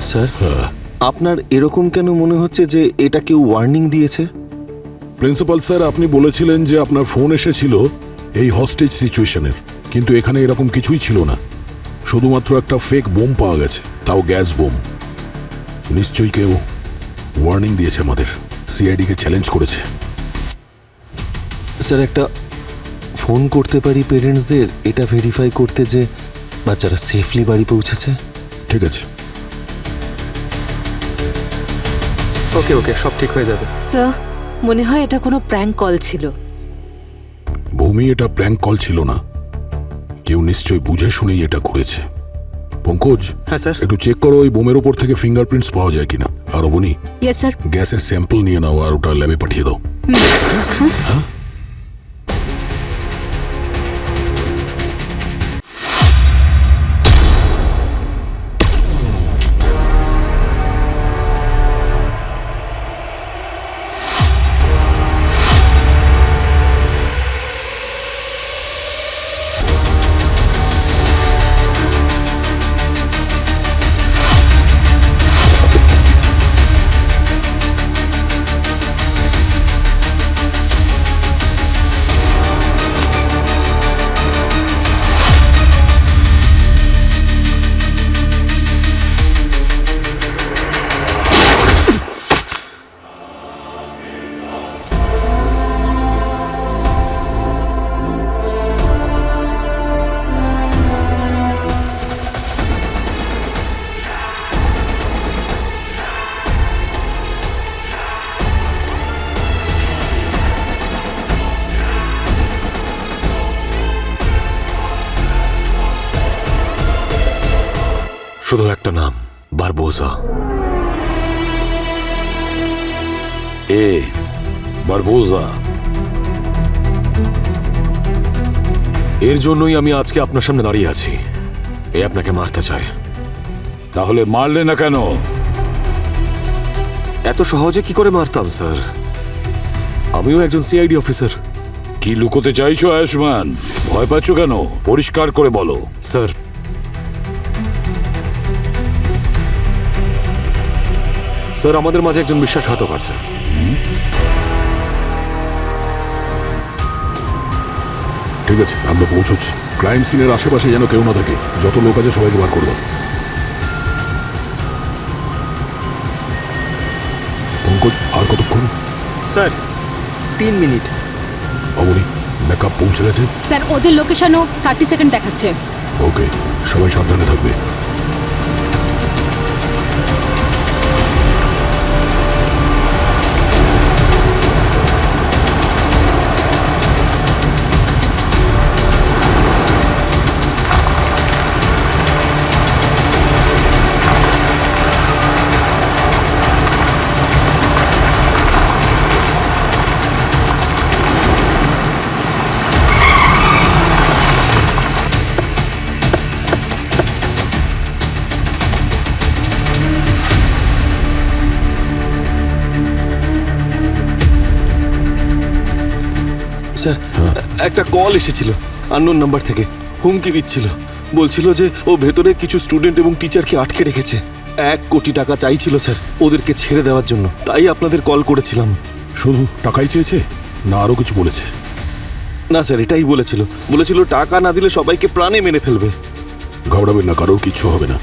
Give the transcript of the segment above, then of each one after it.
Sir, আপনার এরকম কেন মনে হচ্ছে যে এটা কেউ ওয়ার্নিং দিয়েছে? প্রিন্সিপাল স্যার, আপনি বলেছিলেন যে আপনার ফোন এসেছিল এই হস্টেজ সিচুয়েশনের, কিন্তু এখানে এরকম কিছুই ছিল না। শুধুমাত্র একটা ফেক বোম পাওয়া গেছে, তাও গ্যাস বোম। নিশ্চয়ই কেউ ওয়ার্নিং দিয়েছে আমাদের, সিআইডিকে চ্যালেঞ্জ করেছে। স্যার, একটা ফোন করতে পারি পেরেন্টসদের এটা ভেরিফাই করতে যে বাচ্চারা সেফলি বাড়ি পৌঁছেছে? ঠিক আছে। ওকে ওকে, সব ঠিক হয়ে যাবে। স্যার, মনে হয় এটা কোনো প্র্যাঙ্ক কল ছিল। ভূমি, এটা প্র্যাঙ্ক কল ছিল না, কেউ নিশ্চয়ই বুঝে শুনেই এটা করেছে। পঙ্কজ, হ্যাঁ স্যার। একটু চেক করো ওই বোমের উপর থেকে ফিঙ্গারপ্রিন্টস পাওয়া যায় কিনা। আর অবনী, ইয়েস স্যার। গ্যাসের স্যাম্পল নিয়ে নাও আর ওটা ল্যাবে পাঠিয়ে দাও। হ্যাঁ? শুধু একটা নাম, বারবোজা। বারবোজা। এর জন্যই আমি আজকে আপনার সামনে দাঁড়িয়ে আছি। এ আপনাকে মারতে চায়। তাহলে মারলে না কেন? এত সহজে কি করে মারতাম স্যার? আমিও একজন সিআইডি অফিসার। কি লুকোতে চাইছো আয়ুষ্মান? ভয় পাচ্ছ কেন? পরিষ্কার করে বলো। স্যার, আমাদের মাঝে একজন বিশ্বাসঘাতক আছে। ঠিক আছে, আমরা পৌঁছচ্ছি। ক্রাইম সিনের আশেপাশে যেন কেউ না থাকে। যত লোক আছে সবাইকে বার করে দাও। পঙ্কজ, আর কতক্ষণ? Sir 3 minute. অবনী, ব্যাকআপ পৌঁছে গেছে? স্যার, ওদের লোকেশনও 30 সেকেন্ড দেখাচ্ছে। ওকে, সবাই সাবধানে থাকবে। স্যার, একটা কল এসেছিল আননোন নাম্বার থেকে। হুমকি দিচ্ছিল, বলছিল যে ও ভেতরে কিছু স্টুডেন্ট এবং টিচারকে আটকে রেখেছে। 1 কোটি টাকা চাইছিল স্যার ওদেরকে ছেড়ে দেওয়ার জন্য। তাই আপনাদের কল করেছিলাম। শুধু টাকাই চেয়েছে না আরো কিছু বলেছে? না স্যার, এটাই বলেছিল টাকা না দিলে সবাইকে প্রাণে মেরে ফেলবে। ঘাবড়াবেন না, কারোর কিচ্ছু হবে না।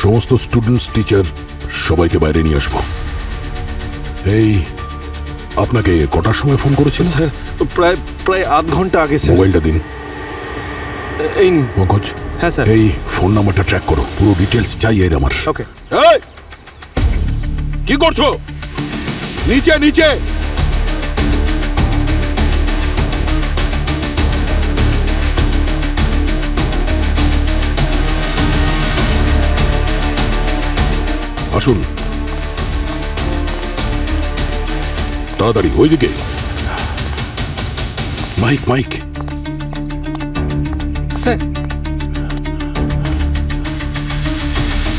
সমস্ত স্টুডেন্টস, টিচার সবাইকে বাইরে নিয়ে আসবো। এই, আপনাকে কটার সময় ফোন করেছেন? স্যার, প্রায় আধ ঘন্টা আগে স্যার। মোবাইলটা দিন। এই নিন। পঙ্কজ, হ্যাঁ স্যার। এই ফোন নাম্বারটা ট্র্যাক করো, পুরো ডিটেলস চাই এর আমার। ওকে। এই, কি করছো? নিচে নিচে। আসুন তাড়াতাড়ি, ওইদিকে। Mic mic. স্যার,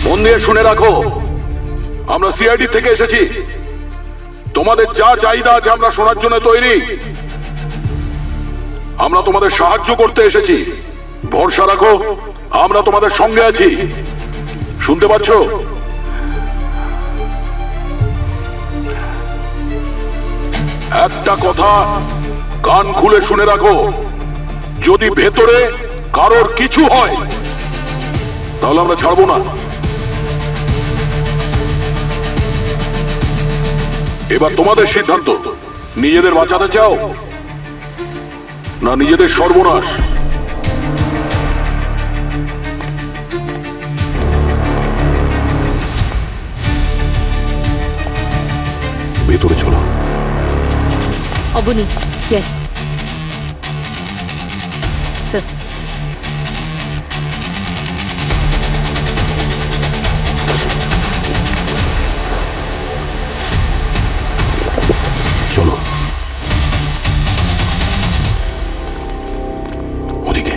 মন দিয়ে শুনে রাখো, আমরা সিআইডি থেকে এসেছি। তোমাদের যা চাহিদা আছে আমরা শোনার জন্য তৈরি। আমরা তোমাদের সাহায্য করতে এসেছি। ভরসা রাখো, আমরা তোমাদের সঙ্গে আছি। শুনতে পাচ্ছ? একটা কথা কান খুলে শুনে রাখো, যদি ভেতরে কারোর কিছু হয় তাহলে আমরা ছাড়বো না। এবার তোমাদের সিদ্ধান্ত, নিজেদের বাঁচাতে চাও না নিজেদের সর্বনাশ? ভেতরে চলো। Aboni, yes sir. চলো ওদিকে।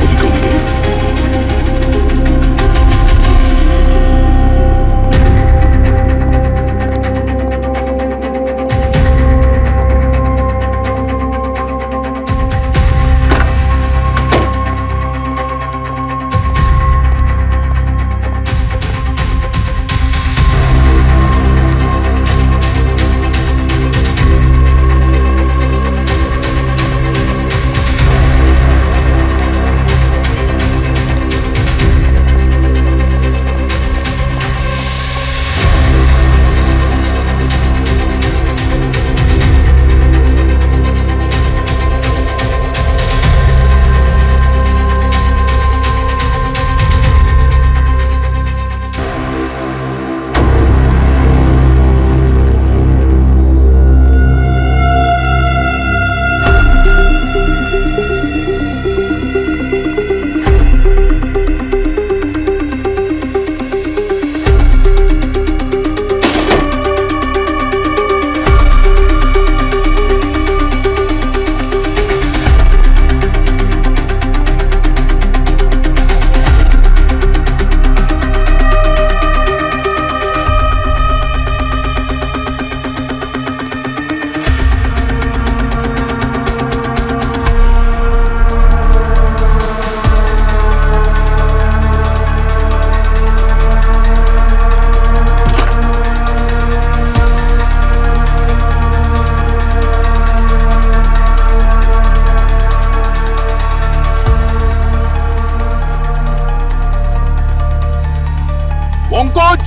ওদিকে ওদিকে। পঙ্কজ,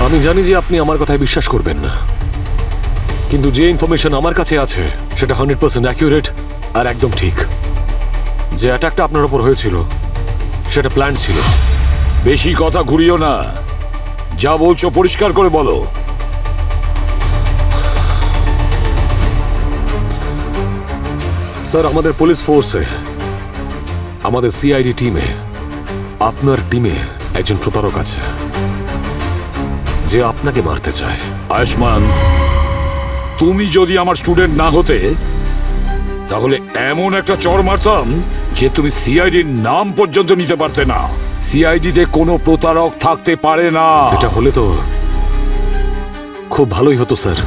আমি জানি যে আপনি আমার কথায় বিশ্বাস করবেন না, কিন্তু যে ইনফরমেশন আমার কাছে আছে সেটা 100% অ্যাকিউরেট আর একদম ঠিক। যে অ্যাটাকটা আপনার উপর হয়েছিল সেটা প্ল্যান ছিল। বেশি কথা ঘুরিও না, যা বলছো পরিষ্কার করে বলো। স্যার, আমাদের পুলিশ ফোর্সে, আমাদের সিআইডি টিমে, আপনার টিমে একজন প্রতারক আছে যে আপনাকে মারতে চায়। আয়ুষ্মান, তুমি যদি আমার স্টুডেন্ট না হতে তাহলে এমন একটা চড় মারতাম যে তুমি সিআইডির নাম পর্যন্ত নিতে পারতে না। সিআইডিতে কোনো প্রতারক থাকতে পারে না। এটা হলে তো খুব ভালোই হতো স্যার,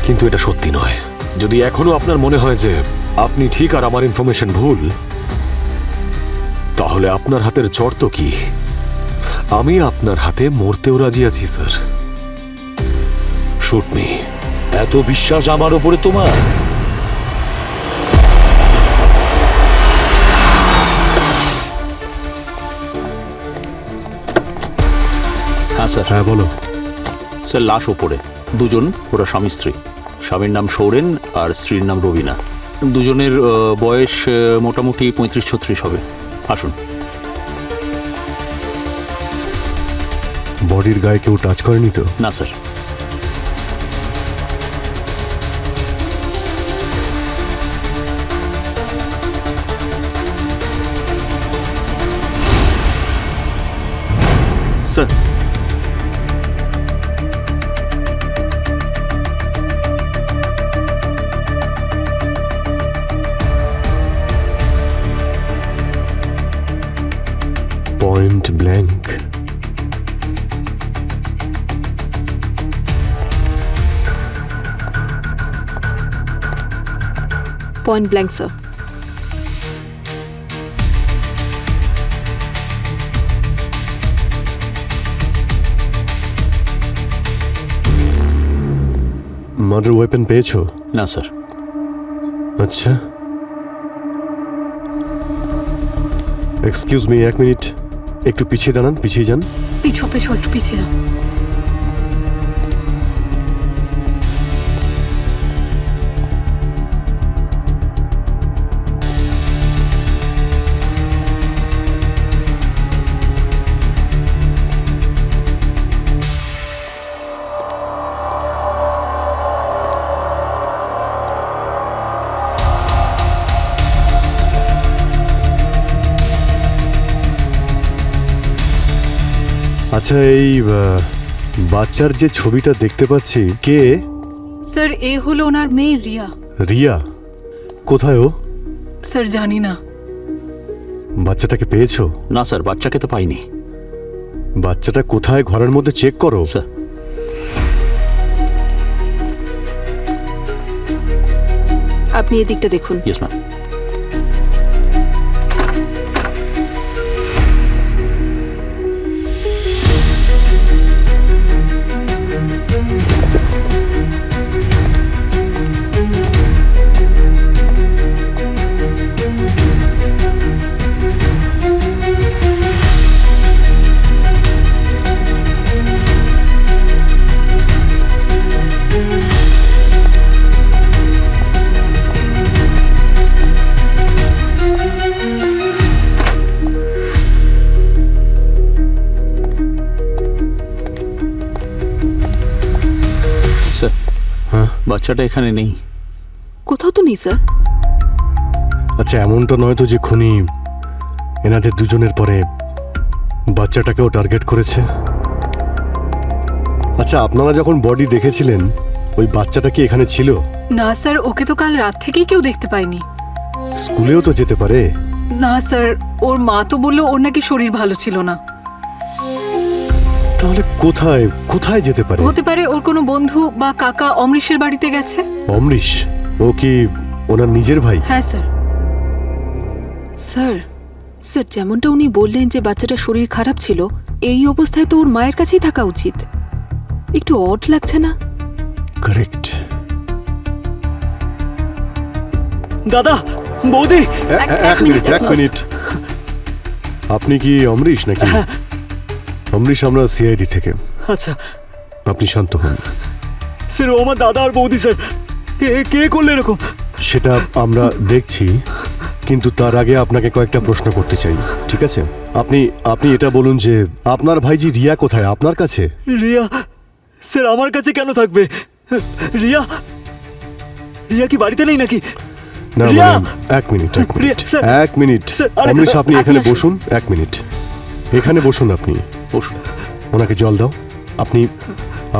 কিন্তু এটা সত্যি নয়। যদি এখনো আপনার মনে হয় যে আপনি ঠিক আর আমার ইনফরমেশন ভুল, তাহলে আপনার হাতের চড় তো কি, আমি আপনার হাতে মরতেও রাজি আছি স্যার। Shoot me. এত বিশ্বাস আমার উপরে তোমার? হ্যাঁ স্যার। হ্যাঁ বলো। স্যার লাশ ওপরে, দুজন, ওরা স্বামী স্ত্রী। স্বামীর নাম সৌরেন আর স্ত্রীর নাম রবিনা। দুজনের বয়স মোটামুটি 35-36 হবে। আসুন। বডির গায়ে কেউ টাচ করেনি তো? না sir. Sir, point blank. Point blank sir. Murder weapon পেয়েছো? না স্যার। আচ্ছা, এক্সকিউজ মি, 1 মিনিট একটু পিছিয়ে দাঁড়ান, পিছিয়ে যান। পিছু পিছু একটু পিছিয়ে যাও। আচ্ছা, এই বাচ্চার যে ছবিটা দেখতে পাচ্ছি, কে? স্যার এ হলো ওনার মেয়ে রিয়া। রিয়া? কোথায় ও? স্যার জানি না। বাচ্চাটাকে পেয়েছো? না স্যার, বাচ্চাকে তো পাইনি। বাচ্চাটা কোথায় ঘরের মধ্যে চেক করো। স্যার। আপনি এদিকটা দেখুন। Yes ma'am. স্যার, বাচ্চাটা এখানে নেই। কোথাও তো নেই স্যার। আচ্ছা, এমনটা নয় তো যে খুনি এনাদের দুজনের পরে বাচ্চাটাকেও টার্গেট করেছে? আচ্ছা, আপনারা যখন বডি দেখেছিলেন ওই বাচ্চাটা কি এখানে ছিল? না স্যার, ওকে তো কাল রাত থেকেই কেউ দেখতে পায়নি। স্কুলেও তো যেতে পারে। না স্যার, ওর মা তো বললো ওর নাকি শরীর ভালো ছিল না। তাহলে কোথায় কোথায় যেতে পারে? হতে পারে ওর কোনো বন্ধু বা কাকা অমৃশের বাড়িতে গেছে। অমৃশ? ও কি ওনার নিজের ভাই? হ্যাঁ স্যার। স্যার, স্যার যেমনটা উনি বললেন যে বাচ্চাটার শরীর খারাপ ছিল, এই অবস্থায় তো ওর মায়ের কাছেই থাকা উচিত। একটু অড লাগছে না? কারেক্ট। দাদা, বৌদি, এক মিনিট। আপনি কি অমৃশ নাকি? অমৃশ, আমরা সিআইডি থেকে। আচ্ছা আপনি শান্ত হন। স্যার, ও আমার দাদা আর বৌদি স্যার। কে করলে এরকম? সেটা আমরা দেখছি, কিন্তু তার আগে আপনাকে কয়েকটা প্রশ্ন করতে চাই, ঠিক আছে? আপনি এটা বলুন যে আপনার ভাইজি রিয়া কোথায়? আপনার কাছে? রিয়া? স্যার, আমার কাছে কেন থাকবে? রিয়া কি বাড়িতে নেই নাকি? না, রিয়া! এক মিনিট। রিয়া, স্যার! এক মিনিট। স্যার, আরে, অমৃশ, আপনি আপনি এখানে আসুন। বসুন। 1 মিনিট এখানে বসুন। আপনি বসুন। ওনাকে জল দাও।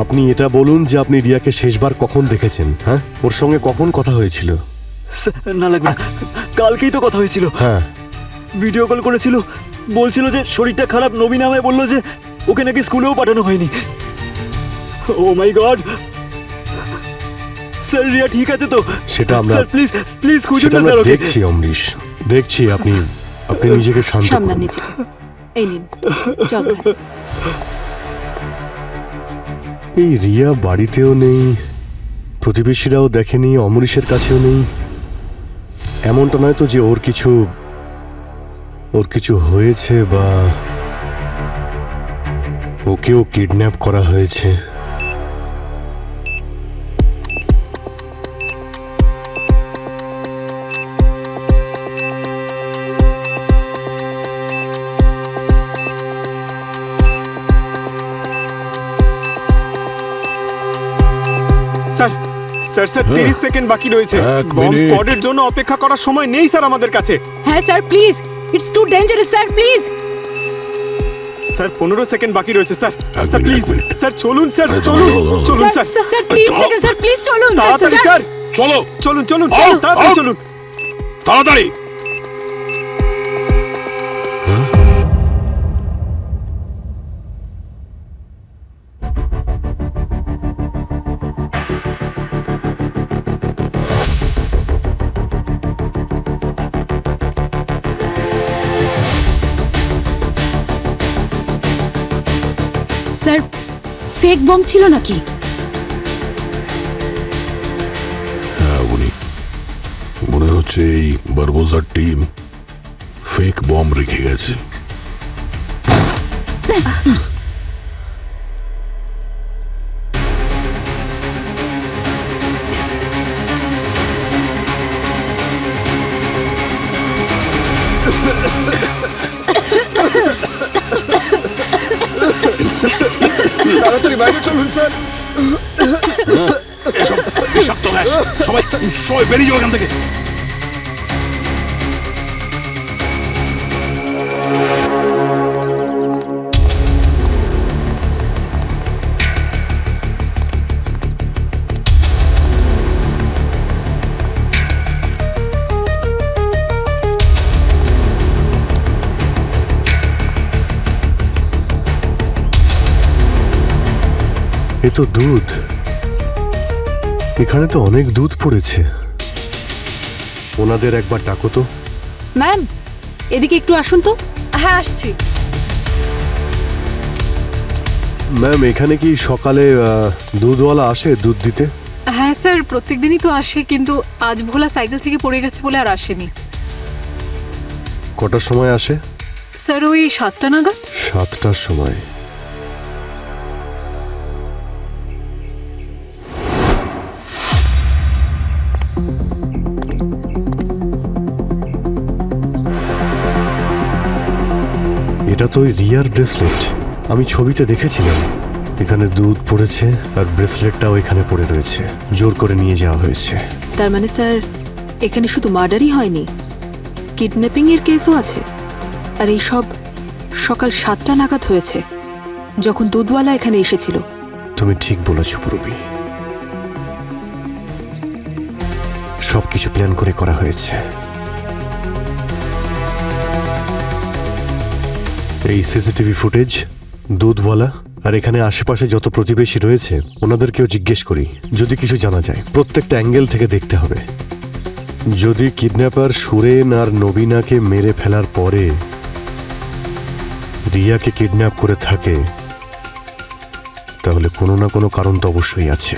আপনি এটা বলুন যে আপনি রিয়াকে শেষবার কখন দেখেছেন? হ্যাঁ, ওর সঙ্গে কখন কথা হয়েছিল? না লাগবে না, কালকেই তো কথা হয়েছিল। হ্যাঁ, ভিডিও কল করেছিল, বলছিল যে শরীরটা খারাপ। নবীন আমায় বললো যে ওকে নাকি স্কুলেও পাঠানো হয়নি। ও মাই গড! স্যার, রিয়া ঠিক আছে তো? সেটা আমরা স্যার, প্লিজ খুঁজুন সেটা না আমরা স্যার ওকে। দেখছি অমৃশ, দেখছি। আপনি নিজেকে শান্ত সামলান করুন। নিজেকে। এই নিন জল খান। এই রিয়া বাড়িতেও নেই, প্রতিবেশীরাও দেখেনি, অমৃশের কাছেও নেই। এমনটা নয় তো যে ওর কিছু হয়েছে বা ওকেও কিডন্যাপ করা হয়েছে? স্যার স্যার স্যার 30 সেকেন্ড বাকি রয়েছে। এক বম মিনিট। স্কোয়াডের জন্য অপেক্ষা করার সময় নেই স্যার আমাদের কাছে। হ্যাঁ sir please, it's too dangerous sir, please. Sir 15 second বাকি রয়েছে স্যার। স্যার মিনিট, প্লিজ এক মিনিট। স্যার চলুন স্যার আরে, চলুন দাঁড়াও, চলুন sir sir sir 3 second sir, please চলুন তাড়াতাড়ি স্যার চলো চলুন চলুন চলুন তাড়াতাড়ি চলুন। তাড়াতাড়ি। স্যার ফেক বম ছিল নাকি? হ্যাঁ উনি মনে হচ্ছে এই বারবোজার টিম ফেক বম রেখে গেছে। তাড়াতাড়ি বাইরে চলুন স্যার। এসব বিষাক্ত গ্যাস, সবাই সবাই বেরিয়ে যাও এখান থেকে। এ তো দুধ, এখানে তো অনেক দুধ পড়েছে। ওনাদের একবার ডাকো তো। ম্যাম, এদিকে একটু আসুন তো। হ্যাঁ আসছি। ম্যাম এখানে কি সকালে দুধওয়ালা আসে দুধ দিতে? হ্যাঁ স্যার প্রত্যেকদিনই তো আসে, কিন্তু আজ ভোলা সাইকেল থেকে পড়ে গেছে বলে আর আসেনি। কটার সময় আসে? স্যার ওই 7টা নাগাদ। 7টার সময়। এটা তো ওই রিয়ার ব্রেসলেট, আমি ছবিতে দেখেছিলাম। এখানে দুধ পড়েছে আর ব্রেসলেটটাও এখানে পড়ে রয়েছে, জোর করে নিয়ে যাওয়া হয়েছে। তার মানে স্যার এখানে শুধু মার্ডারই হয়নি, কিডন্যাপিং এর কেসও আছে। আর এই সব সকাল 7টা নাগাদ হয়েছে, যখন দুধওয়ালা এখানে এসেছিল। তুমি ঠিক বলেছ পুরবী, সবকিছু প্ল্যান করে করা হয়েছে। এই সিসিটিভি ফুটেজ, দুধওয়ালা আর এখানে আশেপাশে যত প্রতিবেশী রয়েছে ওনাদেরকেও জিজ্ঞেস করি, যদি কিছু জানা যায়। প্রত্যেকটা অ্যাঙ্গেল থেকে দেখতে হবে। যদি কিডন্যাপার সুরেন আর নবীনাকে মেরে ফেলার পরে রিয়াকে কিডন্যাপ করে থাকে, তাহলে কোনো না কোনো কারণ তো অবশ্যই আছে।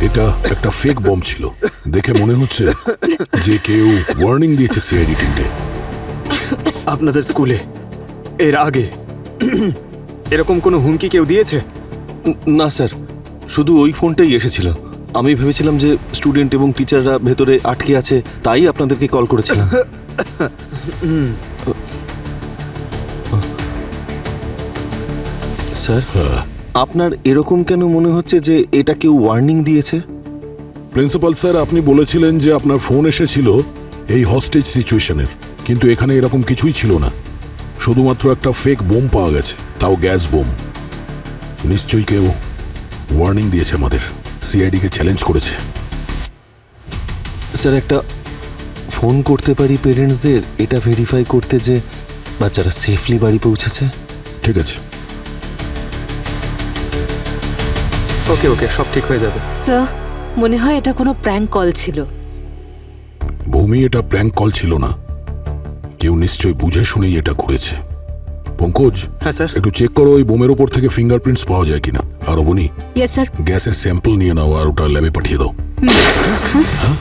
এটা একটা ফেক বম ছিল, দেখে মনে হচ্ছে যে কেউ ওয়ার্নিং দিয়েছে সিআইডি টিমকে। আপনাদের স্কুলে এর আগে এরকম কোনো হুমকি কেউ দিয়েছে? না স্যার, শুধু ওই ফোনটাই এসেছিল। আমি ভেবেছিলাম যে স্টুডেন্ট এবং টিচাররা ভেতরে আটকে আছে, তাই আপনাদেরকে কল করেছিলাম। স্যার, আপনার এরকম কেন মনে হচ্ছে যে এটা কেউ ওয়ার্নিং দিয়েছে? প্রিন্সিপাল স্যার, আপনি বলেছিলেন যে আপনার ফোন এসেছিল এই হস্টেজ সিচুয়েশনের, কিন্তু এখানে এরকম কিছুই ছিল না। শুধুমাত্র একটা ফেক বোম পাওয়া গেছে, তাও গ্যাস বোম। নিশ্চয়ই কেউ ওয়ার্নিং দিয়েছে আমাদের, সিআইডিকে চ্যালেঞ্জ করেছে। স্যার, একটা ফোন করতে পারি পেরেন্টসদের এটা ভেরিফাই করতে যে বাচ্চারা সেফলি বাড়ি পৌঁছেছে? ঠিক আছে। ওকে ওকে, সব ঠিক হয়ে যাবে। স্যার মনে হয় এটা কোনো প্র্যাঙ্ক কল ছিল। ভূমি, এটা প্র্যাঙ্ক কল ছিল না, কেউ নিশ্চয়ই বুঝে শুনেই এটা করেছে। পঙ্কজ, হ্যাঁ স্যার। একটু চেক করো ওই বোমের উপর থেকে ফিঙ্গারপ্রিন্টস পাওয়া যায় কিনা। আর অবনী, ইয়েস স্যার। গ্যাসের স্যাম্পল নিয়ে নাও আর ওটা ল্যাবে পাঠিয়ে দাও। হ্যাঁ?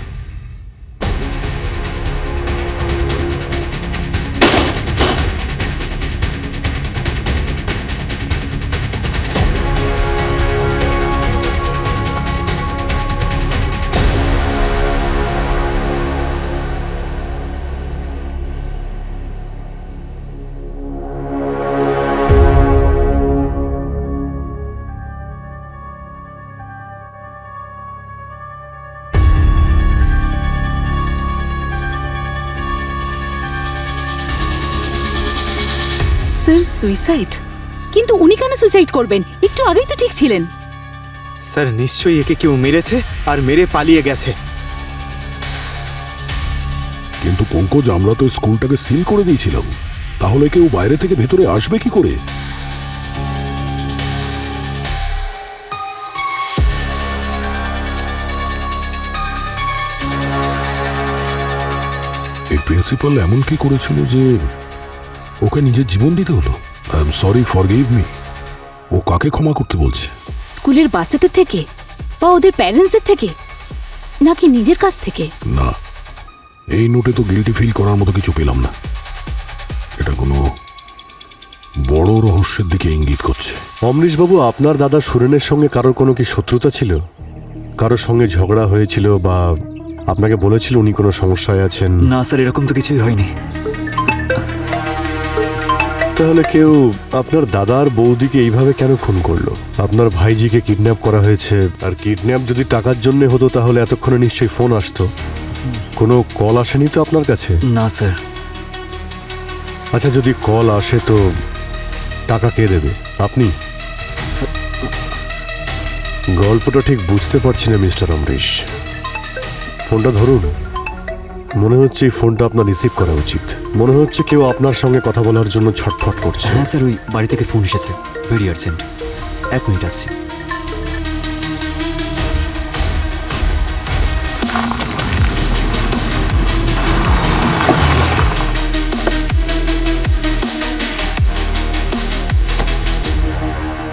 সুইসাইড? কিন্তু উনি কেন সুইসাইড করবেন? একটু আগেই তো ঠিক ছিলেন। স্যার নিশ্চয়ই একে কেউ মেরেছে আর মেরে পালিয়ে গেছে। কিন্তু পঙ্কজ, আমরা তো স্কুলটাকে সিল করে দিয়েছিলাম, তাহলে কেউ বাইরে থেকে ভেতরে আসবে কি করে? এই প্রিন্সিপাল এমন কি করেছিল যে ওকে নিজের জীবন দিতে হলো? I am sorry, forgive me. ও কাকে ক্ষমা করতে বলছে? স্কুলের বাচ্চাদের থেকে বা ওদের প্যারেন্টসদের থেকে, নাকি নিজের কাছ থেকে? না, এই নোটে তো গিল্টি ফিল করার মতো কিছু পেলাম না। এটা কোনো বড় রহস্যের দিকে ইঙ্গিত করছে। অমরিশবাবু, আপনার দাদা সুরেনের সঙ্গে কারোর কোনো কি শত্রুতা ছিল? কারোর সঙ্গে ঝগড়া হয়েছিল বা আপনাকে বলেছিল উনি কোনো সমস্যায় আছেন? না স্যার, এরকম তো কিছুই হয়নি। তাহলে কেউ আপনার দাদার বৌদিকে এইভাবে কেন খুন করলো? আপনার ভাইজিকে কিডন্যাপ করা হয়েছে, আর কিডন্যাপ যদি টাকার জন্য হতো তাহলে এতক্ষণে নিশ্চয়ই ফোন আসতো। কোনো কল আসেনি তো আপনার কাছে? না স্যার। আচ্ছা, যদি কল আসে তো টাকা কে দেবে? আপনি? গল্পটা ঠিক বুঝতে পারছি না মিস্টার অমরিশ। ফোনটা ধরুন। মনে হচ্ছে এই ফোনটা আপনার রিসিভ করা উচিত। মনে হচ্ছে কেউ আপনার সঙ্গে কথা বলার জন্য ছটফট করছে। হ্যাঁ স্যার, ওই বাড়ি থেকে ফোন এসেছে, ভেরি আর্জেন্ট। 1 মিনিট আসছি।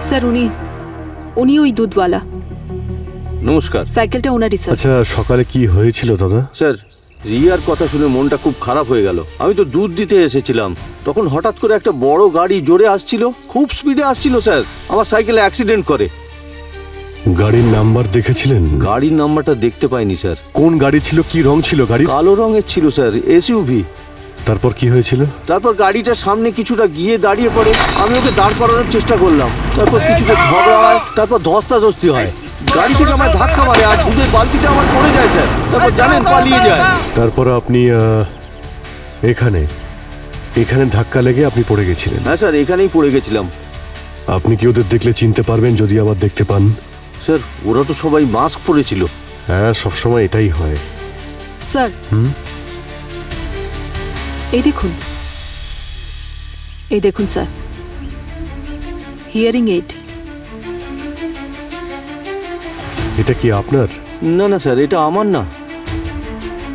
স্যার উনি ওই দুধওয়ালা। নমস্কার। সাইকেলটা ওনারই স্যার। আচ্ছা, সকালে কি হয়েছিল দাদা? স্যার, রিয়ার কথা শুনে মনটা খুব খারাপ হয়ে গেল। আমি তো দুধ দিতে এসেছিলাম, তখন হঠাৎ করে একটা বড় গাড়ি জোরে আসছিল, খুব স্পিডে আসছিল স্যার। আমার সাইকেলে অ্যাক্সিডেন্ট করে। গাড়ির নাম্বার দেখেছিলেন? গাড়ির নাম্বারটা দেখতে পাইনি স্যার। কোন গাড়ি ছিল? কি রং ছিল গাড়ি? কালো রঙের ছিল স্যার, এসইউভি। তারপর কি হয়েছিল? তারপর গাড়িটা সামনে কিছুটা গিয়ে দাঁড়িয়ে পড়ে। আমি ওকে দাঁড় করানোর চেষ্টা করলাম, তারপর কিছুটা ঝগড়া হয়, তারপর ধস্তাধস্তি হয়। গাড়ি থেকে আমার ধাক্কা মারে আর দুধের বালতিটা আমার পড়ে যায় স্যার। তারপর জানেন, পালিয়ে যায়। তারপর আপনি এখানে ধাক্কা লেগে আপনি পড়ে গেছিলেন? হ্যাঁ স্যার, এখানেই পড়ে গেছিলাম। আপনি কি ওদের দেখলে চিনতে পারবেন যদি আবার দেখতে পান? স্যার, ওরা তো সবাই মাস্ক পরেছিল। হ্যাঁ, সবসময় এটাই হয়। স্যার, এই দেখুন স্যার, হিয়ারিং এইড। এটা কি আপনার? না না স্যার, এটা আমার না।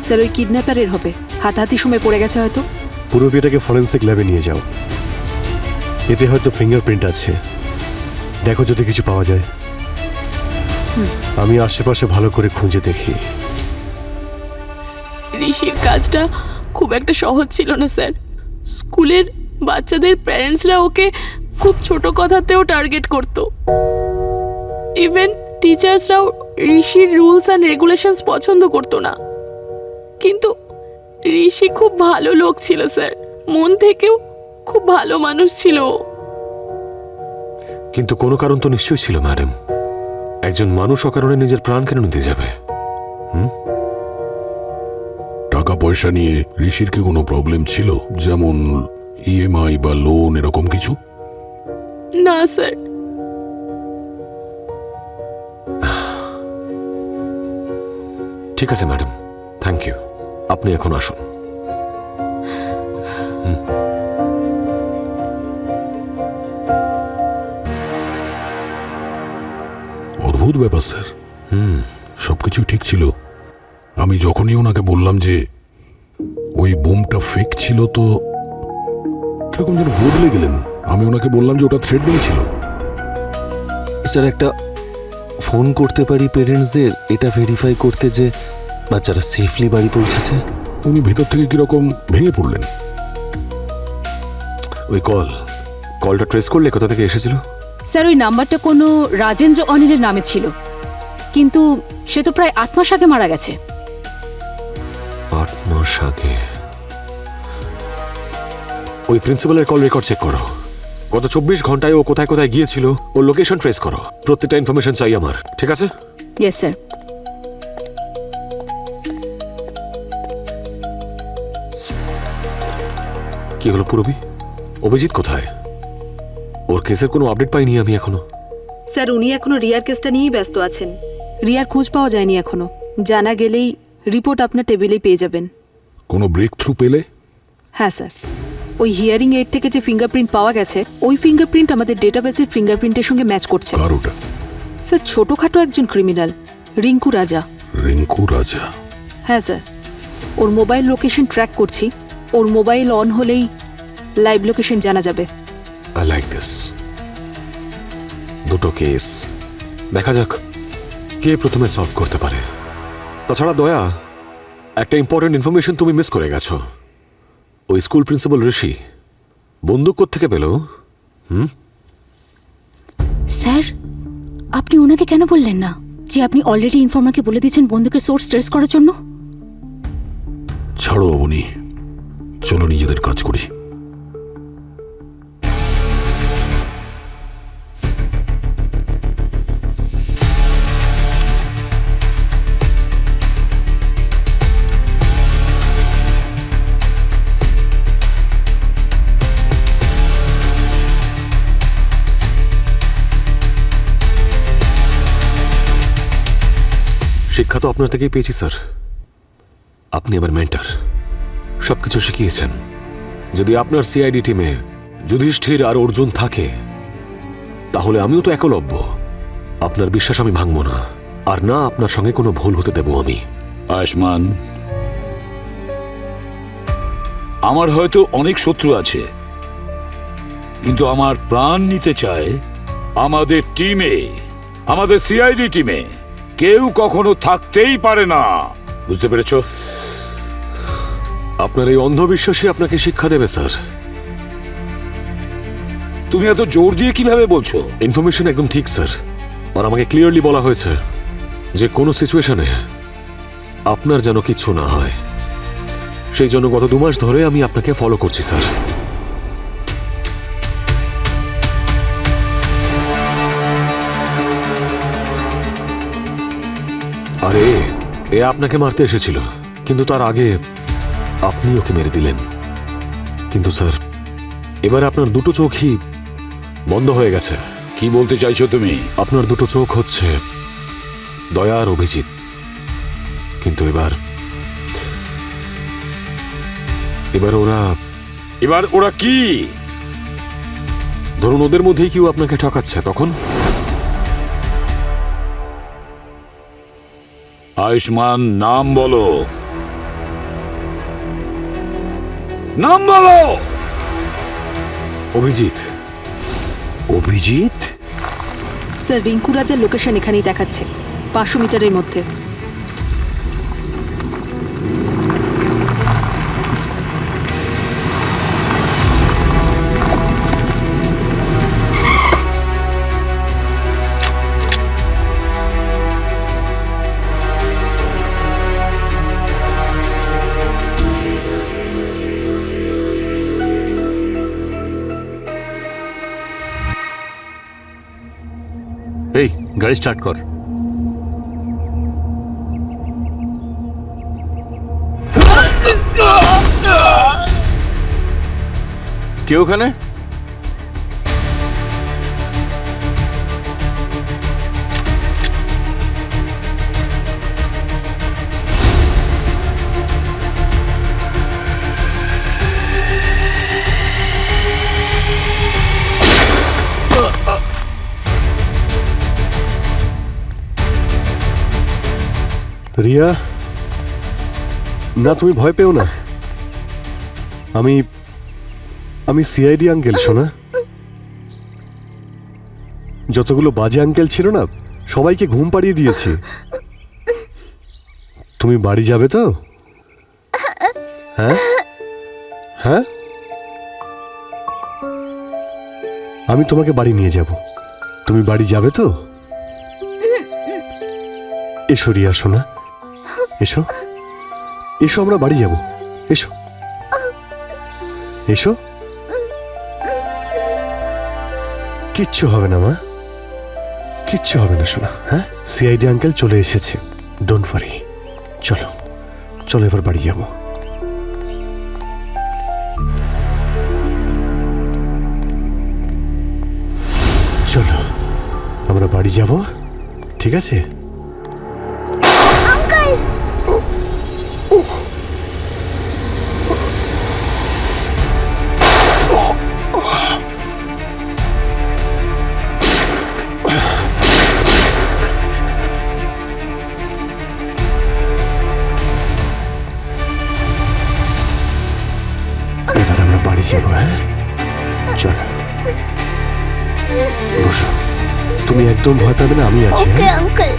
স্যার, ওই কিডন্যাপারের হবে। হাতাহাতি সময় পড়ে গেছে হয়তো। পুরো বিয়েটাকে ফরেন্সিক ল্যাবে নিয়ে যাও। এতে হয়তো ফিঙ্গারপ্রিন্ট আছে, দেখো যদি কিছু পাওয়া যায়। আমি আশেপাশে ভালো করে খুঁজে দেখি। ঋষির কাজটা খুব একটা সহজ ছিল না স্যার। স্কুলের বাচ্চাদের প্যারেন্টসরা ওকে খুব ছোট কথাতেও টার্গেট করত। ইভেন টিচার্সরাও ঋষির রুলস অ্যান্ড রেগুলেশনস পছন্দ করতো না। কিন্তু ঋষি খুব ভালো লোক ছিল স্যার, মন থেকেও খুব ভালো মানুষ ছিল। কিন্তু কোনো কারণ তো নিশ্চয়ই ছিল ম্যাডাম। একজন মানুষ অকারণে নিজের প্রাণ কেন নিতে যাবে? টাকা পয়সা নিয়ে ঋষির কি কোনো প্রবলেম ছিল, যেমন ইএমআই বা লোন এরকম কিছু? না স্যার। ঠিক আছে ম্যাডাম, থ্যাংক ইউ। আপনি এখন আসুন। অদ্ভুত ব্যাপার স্যার। সবকিছু ঠিক ছিল। আমি যখনই ওনাকে বললাম যে ওই বোমটা ফেক ছিল, তো কিরকম যেন বদলে গেলেন। আমি ওনাকে বললাম যে ওটা থ্রেটনিং ছিল। স্যার, একটা ফোন করতে পারি পেরেন্টসদের, এটা ভেরিফাই করতে যে বাচ্চারা সেফলি বাড়ি পৌঁছেছে? উনি ভেতর থেকে কিরকম ভেঙে পড়লেন। ওই কলটা ট্রেস করলে কোথা থেকে এসেছিল? স্যার, ওই নাম্বারটা কোনো রাজেন্দ্র অনিলের নামে ছিল, কিন্তু সে তো প্রায় 8 মাস আগে মারা গেছে। 8 মাস আগে? ওই প্রিন্সিপালের কল রেকর্ড চেক করো। গত 24 ঘন্টায় ও কোথায় কোথায় গিয়েছিল ওর লোকেশন ট্রেস করো। প্রত্যেকটা ইনফরমেশন চাই আমার, ঠিক আছে? Yes sir. কি হলো পুরবি? অভিজিৎ কোথায়? ওর কেসের কোনো আপডেট পাইনি আমি এখনো। স্যার উনি এখনো রিয়ার কেসটা নিয়েই ব্যস্ত আছেন। রিয়ার খোঁজ পাওয়া যায়নি এখনো। জানা গেলেই রিপোর্ট আপনার টেবিলেই পেয়ে যাবেন। কোনো ব্রেক থ্রু পেলে? হ্যাঁ স্যার, ওই হিয়ারিং এইড থেকে যে ফিঙ্গারপ্রিন্ট পাওয়া গেছে ওই ফিঙ্গারপ্রিন্ট আমাদের ডেটাবেসের ফিঙ্গারপ্রিন্টের সঙ্গে ম্যাচ করছে। কার ওটা? স্যার ছোটখাটো একজন ক্রিমিনাল, রিঙ্কু রাজা। রিঙ্কু রাজা? হ্যাঁ স্যার, ওর মোবাইল লোকেশন ট্র্যাক করছি। ওর মোবাইল অন হলেই লাইভ লোকেশন জানা যাবে। I like this. দুটো কেস, দেখা যাক কে প্রথমে সলভ করতে পারে। তাছাড়া দয়া, একটা ইম্পর্টেন্ট ইনফরমেশন তুমি মিস করে গেছো। ওই স্কুল প্রিন্সিপাল ঋষি বন্দুক কোত্থেকে পেল? স্যার, আপনি ওনাকে কেন বললেন না যে আপনি অলরেডি ইনফর্মারকে বলে দিয়েছেন বন্দুকের সোর্স ট্রেস করার জন্য? ছাড়ো অবনী, চলো নিজেদের কাজ করি। শিক্ষা তো আপনার থেকেই পেয়েছি স্যার। আপনি আমার মেন্টর, সবকিছু শিখিয়েছেন। যদি আপনার সিআইডি টিমে যুধিষ্ঠির আর অর্জুন থাকে তাহলে আমিও তো একলব্য। আপনার বিশ্বাস আমি ভাঙব না, আর না আপনার সঙ্গে কোনো ভুল হতে দেব আমি। আয়ুষ্মান, আমার হয়তো অনেক শত্রু আছে, কিন্তু আমার প্রাণ নিতে চায় আমাদের টিমে, আমাদের সিআইডি টিমে কেউ কখনো থাকতেই পারে না। বুঝতে পেরেছ? আপনার এই অন্ধবিশ্বাসই আপনাকে শিক্ষা দেবে স্যার। তুমি এত জোর দিয়ে কিভাবে বলছো? ইনফরমেশন একদম ঠিক স্যার, আর আমাকে ক্লিয়ারলি বলা হয়েছে যে কোনো সিচুয়েশনে আপনার যেন কিছু না হয়। সেই জন্য গত 2 মাস ধরে আমি আপনাকে ফলো করছি স্যার। আরে এ আপনাকে মারতে এসেছিল, কিন্তু তার আগে আপনি ওকে মেরে দিলেন। কিন্তু স্যার এবার আপনার দুটো চোখই বন্ধ হয়ে গেছে। কি বলতে চাইছো তুমি? আপনার দুটো চোখ হচ্ছে দয়া আর অভিজিৎ, কিন্তু এবার ওরা কি? ধরুন ওদের মধ্যেই কেউ আপনাকে ঠকাচ্ছে, তখন? আয়ুষ্মান, নাম বলো, নাম বলো। অভিজিৎ। অভিজিৎ? স্যার রিঙ্কু রাজার লোকেশন এখানেই দেখাচ্ছে, 500 মিটারের মধ্যে। এই গাড়ি স্টার্ট কর। কে ওখানে? রিয়া, না তুমি ভয় পেও না। আমি সিআইডি আঙ্কেল, শোনা। যতগুলো বাজে আঙ্কেল ছিল না সবাইকে ঘুম পাড়িয়ে দিয়েছি। তুমি বাড়ি যাবে তো? হ্যাঁ হ্যাঁ, আমি তোমাকে বাড়ি নিয়ে যাব। তুমি বাড়ি যাবে তো? এসো রিয়া শোনা, এসো এসো, আমরা বাড়ি যাব। এসো এসো, কিচ্ছু হবে না মা, কিচ্ছু হবে না শোনা। হ্যাঁ, সিআইডি আঙ্কেল চলে এসেছে, ডোন্ট ওয়ারি। চলো চলো এবার বাড়ি যাব। চলো আমরা বাড়ি যাব, ঠিক আছে? এবার আমরা বাড়ি যাবো। হ্যাঁ চলো বসো, তুমি একদম ভয় পাবে না, আমি আছি। হ্যাঁ? আঙ্কেল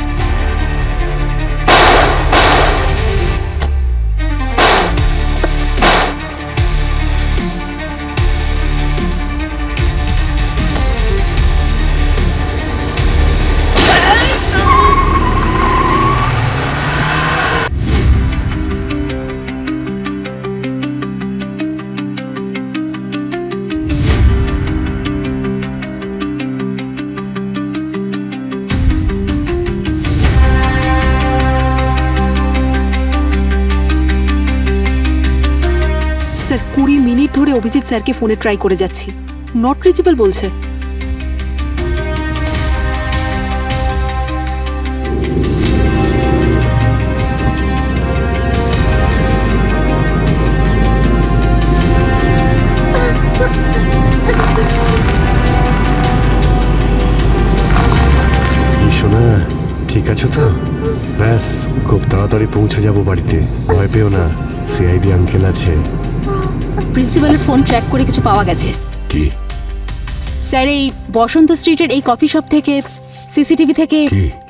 স্যার 20 মিনিট ধরে অভিজিৎ স্যারকে ফোনে ট্রাই করে যাচ্ছি, নট রিচেবল বলছে। শোনা, ঠিক আছো তো? ব্যাস খুব তাড়াতাড়ি পৌঁছে যাব বাড়িতে, ভয় পেও না, সিআইডি আঙ্কেল আছে। প্রিন্সিপালের ফোন ট্র্যাক করে কিছু পাওয়া গেছে। কি? স্যার এই বসন্ত স্ট্রিটের এই কফি শপ থেকে সিসিটিভি থেকে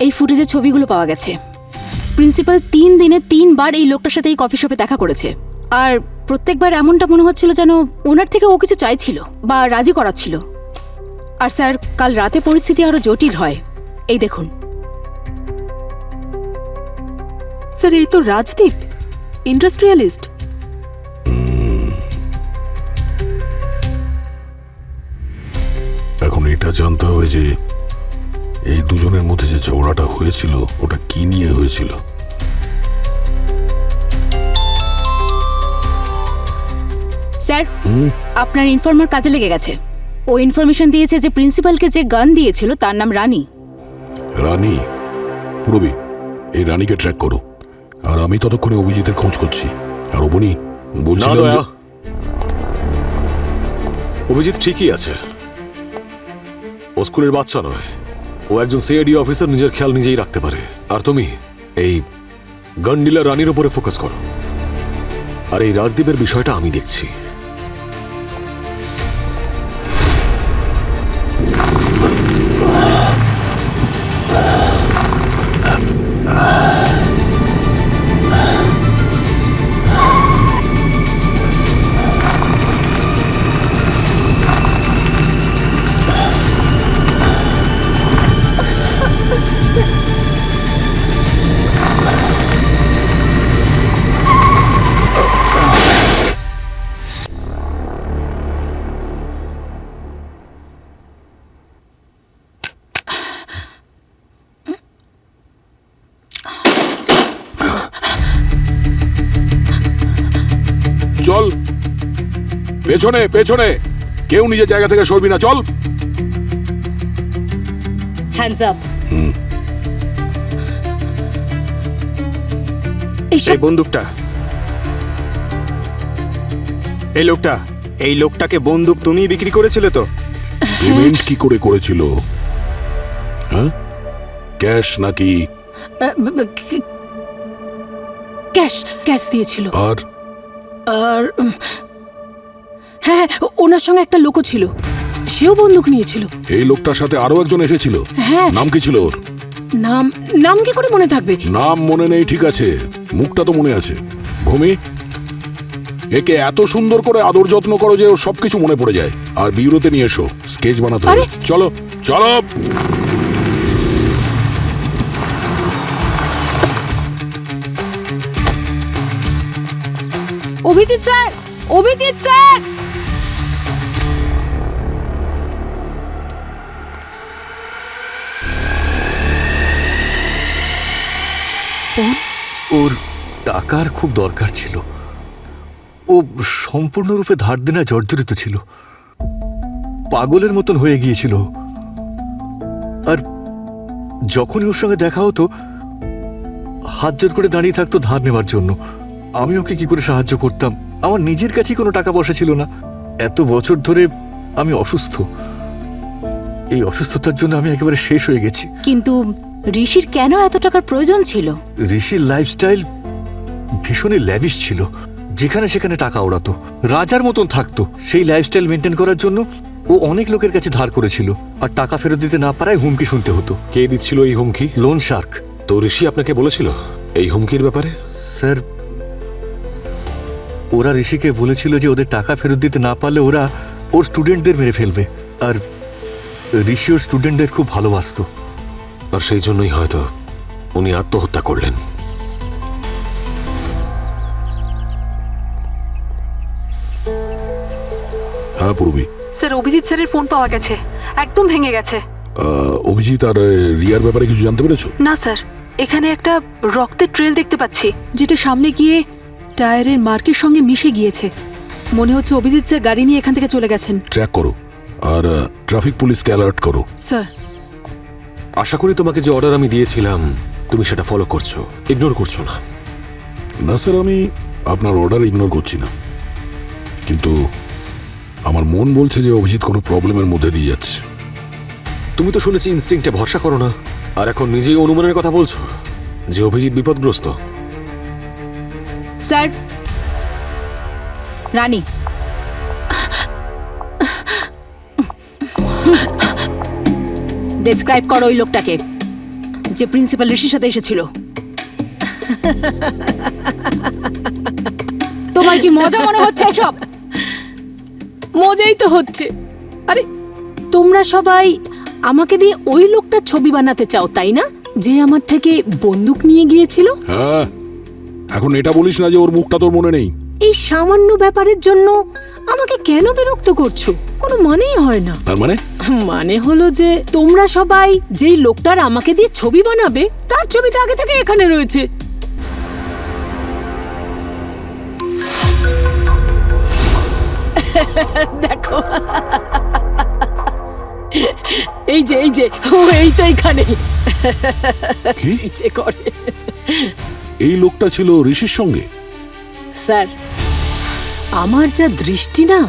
এই ফুটেজের ছবিগুলো পাওয়া গেছে। প্রিন্সিপাল 3 দিনে 3 বার এই লোকটার সাথে এই কফি শপে দেখা করেছে, আর প্রত্যেকবার এমনটা মনে হচ্ছিল যেন ওনার থেকে ও কিছু চাইছিল বা রাজি করাচ্ছিল। আর স্যার কাল রাতে পরিস্থিতি আরো জটিল হয়, এই দেখুন। স্যার এই তো রাজদীপ, ইন্ডাস্ট্রিয়ালিস্ট। এখন এটা জানতে হবে যে এই দুজনের মধ্যে যে ঝগড়াটা হয়েছিল ওটা কি নিয়ে হয়েছিল। স্যার আপনার ইনফর্মার কাজে লেগে গেছে। ও ইনফরমেশন দিয়েছে যে প্রিন্সিপালকে যে গান দিয়েছিল তার নাম রানী। রানী? পুরবি, এই রানীকে ট্র্যাক করো, আর আমি ততক্ষণে অভিজিতের খোঁজ করছি। আর অবনি বলছিলাম যে অভিজিৎ ঠিকই আছে, ও স্কুলের বাচ্চা নয়, ও একজন সিআইডি অফিসার, নিজের খেয়াল নিজেই রাখতে পারে। আর তুমি এই গান ডিলার রানীর উপরে ফোকাস করো, আর এই রাজদীপের বিষয়টা আমি দেখছি। চল পেছনে পেছনে, কেউ নিজের জায়গা থেকে সরবি না, চল। Hands up. এই বন্দুকটা, এই লোকটাকে বন্দুক তুমি বিক্রি করেছিলে তো? পেমেন্ট কি করে করেছিল? হ্যাঁ, ক্যাশ নাকি? ক্যাশ দিয়েছিল। আর হ্যাঁ, ওনার সঙ্গে একটা লোকও ছিল, সেও বন্দুক নিয়েছিল। এই লোকটার সাথে আরো একজন এসেছিল। হ্যাঁ। নাম কি ছিল ওর? নাম কি করে মনে থাকবে? নাম মনে নেই ঠিক আছে, মুখটা তো মনে আছে। ভূমি, একে এত সুন্দর করে আদর যত্ন করো যে ওর সবকিছু মনে পড়ে যায়। আর বিউরোতে নিয়ে এসো, স্কেচ বানাতে হবে। চলো চলো। Abhijit sir, Abhijit sir! ওর টাকার খুব দরকার ছিল, ও সম্পূর্ণরূপে ধার দেনা জর্জরিত ছিল, পাগলের মতন হয়ে গিয়েছিল। যখনই ওর সঙ্গে দেখা হতো হাত জোর করে দাঁড়িয়ে থাকতো ধার নেওয়ার জন্য। আমি ওকে কি করে সাহায্য করতাম? আমার নিজের কাছেই কোনো টাকা পয়সা ছিল না। এত বছর ধরে আমি অসুস্থ, এই অসুস্থতার জন্য আমি একেবারে শেষ হয়ে গেছি। কিন্তু ঋষির কেন এত টাকার প্রয়োজন ছিল? ঋষির লাইফস্টাইল ভীষণই ল্যাভিশ ছিল, যেখানে সেখানে টাকা ওড়াতো, রাজার মতন থাকতো। সেই লাইফস্টাইল মেনটেন করার জন্য ও অনেক লোকের কাছে ধার করেছিল, আর টাকা ফেরত দিতে না পারায় হুমকি শুনতে হতো। কে দিচ্ছিল এই হুমকি? Loan Shark. তো ঋষি আপনাকে বলেছিল এই হুমকির ব্যাপারে? স্যার, ওরা ঋষিকে বলেছিল যে ওদের টাকা ফেরত দিতে না পারলে ওরা ওর স্টুডেন্টদের মেরে ফেলবে, আর ঋষি ওর স্টুডেন্টদের খুব ভালোবাসতো। আর সেই জন্যই হয়তো উনি আত্মহত্যা করলেন। হ্যাঁ পূর্বী। স্যার, অভিজিৎ স্যারের ফোন পাওয়া গেছে, একদম ভেঙে গেছে। অভিজিৎ আর রিয়ার ব্যাপারে কিছু জানতে পেরেছো? না স্যার, এখানে একটা রক্তের ট্রেল দেখতে পাচ্ছি, যেটা সামনে গিয়ে টায়ারের মার্কের সঙ্গে মিশে গিয়েছে। মনে হচ্ছে অভিজিৎ স্যার গাড়ি নিয়ে এখান থেকে চলে গেছেন। ট্র্যাক করো আর ট্রাফিক পুলিশকে অ্যালার্ট করো। স্যার, আশা করি তোমাকে যে অর্ডার আমি দিয়েছিলাম তুমি সেটা ফলো করছো, ইগনোর করছো না। না স্যার, আমি আপনার অর্ডার ইগনোর করছি না, কিন্তু আমার মন বলছে যে অভিজিৎ কোনো প্রবলেমের মধ্যে দিয়ে যাচ্ছে। তুমি তো শুনেছি ইনস্টিংক্টে ভরসা করো না, আর এখন নিজেই অনুমানের কথা বলছো যে অভিজিৎ বিপদগ্রস্ত। স্যার, রানী, ডেসক্রাইব করো ওই লোকটাকে যে প্রিন্সিপাল ঋষির সাথে এসেছিল। তোমার কি মজা মনে হচ্ছে এসব? মজাই তো হচ্ছে। আরে তোমরা সবাই আমাকে দিয়ে ওই লোকটা ছবি বানাতে চাও, তাই না? যে আমার থেকে বন্দুক নিয়ে গিয়েছিল। হ্যাঁ, এখন এটা বলিস না যে ওর মুখটা তোর মনে নেই। এই সামান্য ব্যাপারের জন্য আমাকে কেন বিরক্ত করছো? কোনো মানেই হয় না। তার মানে? মানে হলো যে তোমরা সবাই যেই লোকটার আমাকে দিয়ে ছবি বানাবে তার ছবিটা আগে থেকে এখানে রয়েছে। দেখো, এই যে ও এই তো এখানে ইচ্ছে করে। এই লোকটা ছিল ঋষির সঙ্গে? স্যার, আমার যা দৃষ্টি না,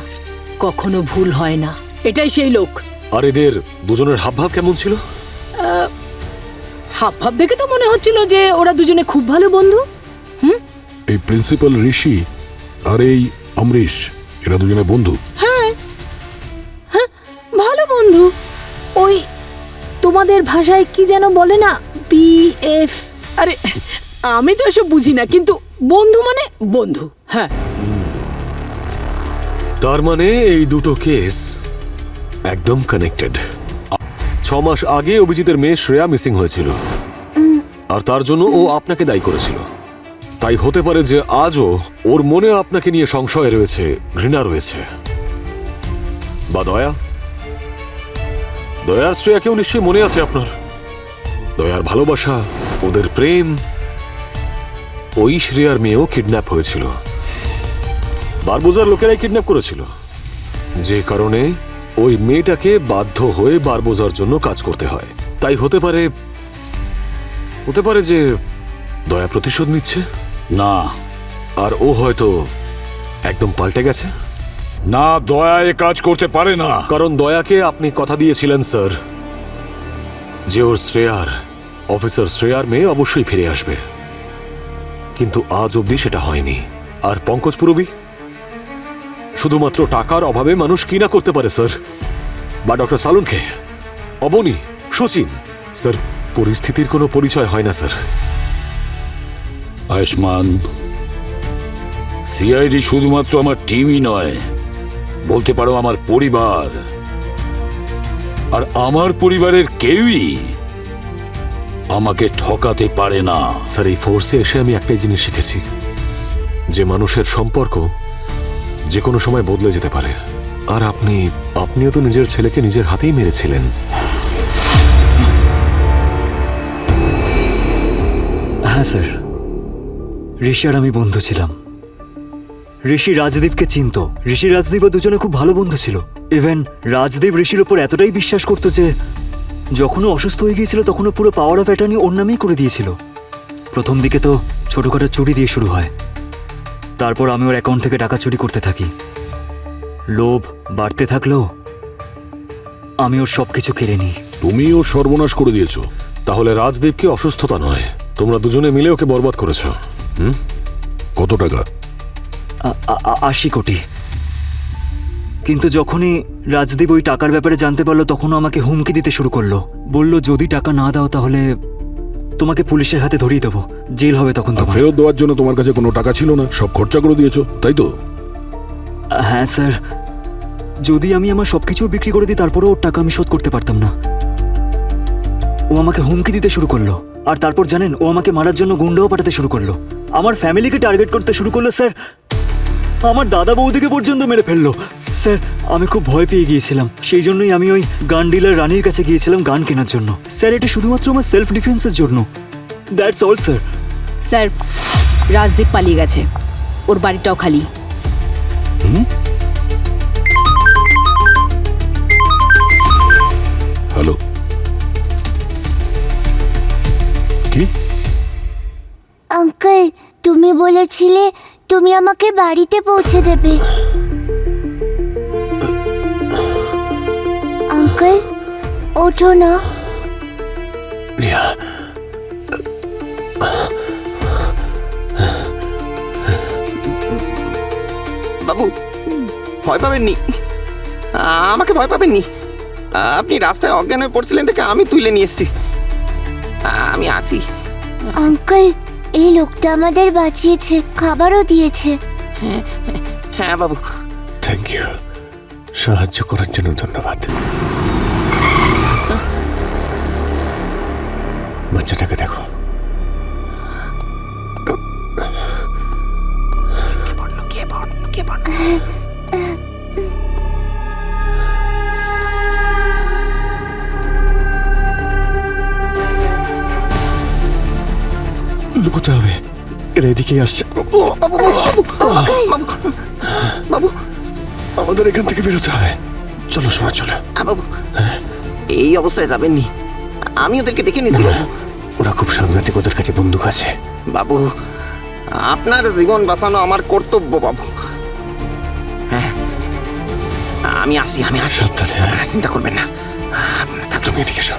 কখনো ভুল হয় না। এটাই সেই লোক। আর এদের দুজনের হাবভাব কেমন ছিল? হাবভাব দেখে তো মনে হচ্ছিল যে ওরা দুজনে খুব ভালো বন্ধু। এই প্রিন্সিপাল ঋষি আর এই অমরিশ, এরা দুজনে বন্ধু? হ্যাঁ হ্যাঁ, ভালো বন্ধু। ওই তোমাদের ভাষায় কি যেন বলে না, বিএফ? আরে আমি তো এসব বুঝি না, কিন্তু বন্ধু মানে বন্ধু। হ্যাঁ, তার মানে এই দুটো কেস একদম কানেক্টেড। 6 মাস আগে অভিজিতের মেয়ে শ্রেয়া মিসিং হয়েছিল, আর তার জন্য ও আপনাকে দায়ী করেছিল। তাই হতে পারে যে আজও ওর মনে আপনাকে নিয়ে সংশয় রয়েছে, ঘৃণা রয়েছে, বা দয়া। দয়ার শ্রেয়াকেও নিশ্চয়ই মনে আছে আপনার। দয়ার ভালোবাসা, ওদের প্রেম। ওই শ্রেয়ার মেয়েও কিডন্যাপ হয়েছিল, বারবোজার লোকেরাই কিডন্যাপ করেছিল, যে কারণে ওই মেয়েটাকে বাধ্য হয়ে বারবোজার জন্য কাজ করতে হয়। তাই হতে পারে যে দয়া প্রতিশোধ নিচ্ছে। না, আর ও হয়তো একদম পাল্টে গেছে। না, দয়া এ কাজ করতে পারে না। কারণ দয়াকে আপনি কথা দিয়েছিলেন স্যার যে ওর অফিসার শ্রেয়ার মেয়ে অবশ্যই ফিরে আসবে, কিন্তু আজ অবধি সেটা হয়নি। আর পঙ্কজ পুরবী, শুধুমাত্র টাকার অভাবে মানুষ কি না করতে পারে স্যার। বা ডক্টর সালুনকে, অবনী, সচিন। স্যার, পরিস্থিতির কোনো পরিচয় হয় না স্যার। আয়ুষ্মান, সিআইডি শুধুমাত্র আমার টিমই নয়, বলতে পারো আমার পরিবার। আর আমার পরিবারের কেউই আমাকে ঠকাতে পারে না। স্যার, এই ফোর্সে এসে আমি একটাই জিনিস শিখেছি, যে মানুষের সম্পর্ক যে কোনো সময় বদলে যেতে পারে। আর আপনিও তো নিজের ছেলেকে নিজের হাতেই মেরেছিলেন। হ্যাঁ স্যার, ঋষি আর আমি বন্ধু ছিলাম। ঋষি রাজদীপকে চিনত। ঋষি রাজদীপও দুজনে খুব ভালো বন্ধু ছিল। ইভেন রাজদীপ ঋষির উপর এতটাই বিশ্বাস করতো যে যখনও অসুস্থ হয়ে গিয়েছিল তখনও পুরো পাওয়ার অফ অ্যাটর্নি ওর নামেই করে দিয়েছিল। প্রথম দিকে তো ছোটখাটো চুরি দিয়ে শুরু হয়, তারপর আমি ওর অ্যাকাউন্ট থেকে টাকা চুরি করতে থাকি। লোভ বাড়তে থাকলো, আমি ওর সব কিছু কেড়ে নিই। তুমি ওর সর্বনাশ করে দিয়েছো। তাহলে রাজদীপকে অসুস্থতা নয়, তোমরা দুজনে মিলে ওকে বরবাদ করেছো। কত টাকা? 80 কোটি। কিন্তু যখনই রাজদীপ ওই টাকার ব্যাপারে জানতে পারলো তখনও আমাকে হুমকি দিতে শুরু করলো। বলল যদি টাকা না দাও তাহলে তোমাকে পুলিশের হাতে ধরিয়ে দেবো, জেল হবে তখন তোমার। ফেরত দেওয়ার জন্য তোমার কাছে কোনো টাকা ছিল না, সব খরচা করে দিয়েছো, তাই তো? হ্যাঁ স্যার, যদি আমি আমার সবকিছু বিক্রি করে দিই তারপরেও ওর টাকা আমি শোধ করতে পারতাম না। ও আমাকে হুমকি দিতে শুরু করলো, আর তারপর জানেন ও আমাকে মারার জন্য গুন্ডাও পাঠাতে শুরু করলো। আমার ফ্যামিলিকে টার্গেট করতে শুরু করলো স্যার, আমার দাদা বৌদিকে পর্যন্ত মেরে ফেললো। স্যার আমি খুব ভয় পেয়ে গিয়েছিলাম, সেই জন্যই আমি ওই গান ডিলার রানীর কাছে গিয়েছিলাম গান কেনার জন্য। স্যার এটা শুধুমাত্র আমার সেলফ ডিফেন্সের জন্য, that's all sir. Sir Rajdeep পালিয়ে গেছে, ওর বাড়িটাও খালি। হ্যালো, কি? আঙ্কেল তুমি বলেছিলে তুমি আমাকে বাড়িতে পৌঁছে দেবে। আঙ্কেল ওঠো না। রিয়া, বাবু ভয় পাবেননি, আমাকে ভয় পাবেননি। আপনি রাস্তায় অজ্ঞান হয়ে পড়ছিলেন দেখে আমি তুলে নিয়ে এসেছি। আমি আসি। আঙ্কেল এই লোকটা আমাদের বাঁচিয়েছে, খাবারও দিয়েছে। হ্যাঁ বাবু। থ্যাংক ইউ, সাহায্য করার জন্য ধন্যবাদ। বাচ্চাটাকে দেখো। লুকোতে হবে, এরা এদিকেই আসছে। বাবু আমাদের এখান থেকে বেরোতে হবে, চলো সোনা চলো। বাবু এই অবস্থায় যাবেননি, আমি ওদেরকে দেখে নিছি। ওরা খুব সাংঘাতিক, ওদের কাছে বন্দুক আছে। বাবু আপনার জীবন বাঁচানো আমার কর্তব্য বাবু। হ্যাঁ আমি আসি, আমি আসি। আপনারা চিন্তা করবেন না, তুমি এদিকে এসো।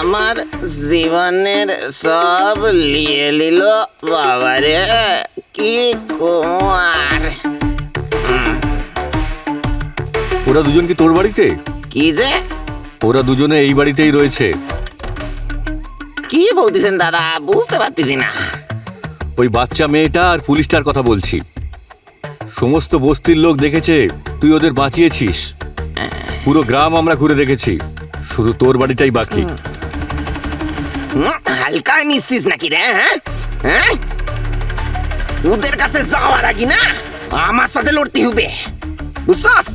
আমার জীবনের সব লিয়ে নিল বাবারে, কি কুমার। ওরা দুজন কি তোর বাড়িতে? কি যে ওরা দুজনে এই বাড়িতেই রয়েছে। কি বলতেছেন দাদা, বুঝতে পারতেছি না। ওই বাচ্চা মেয়েটা আর পুলিশটার কথা বলছি। সমস্ত বস্তির লোক দেখেছে তুই ওদের বাঁচিয়েছিস, পুরো গ্রাম আমরা ঘুরে দেখেছি, শুধু তোর বাড়িটাই বাকি। হালকা নিচ্ছিস নাকি রে? হ্যাঁ ওদের কাছে যাওয়ার আগে না আমার সাথে লড়তে হবে, বুঝছস?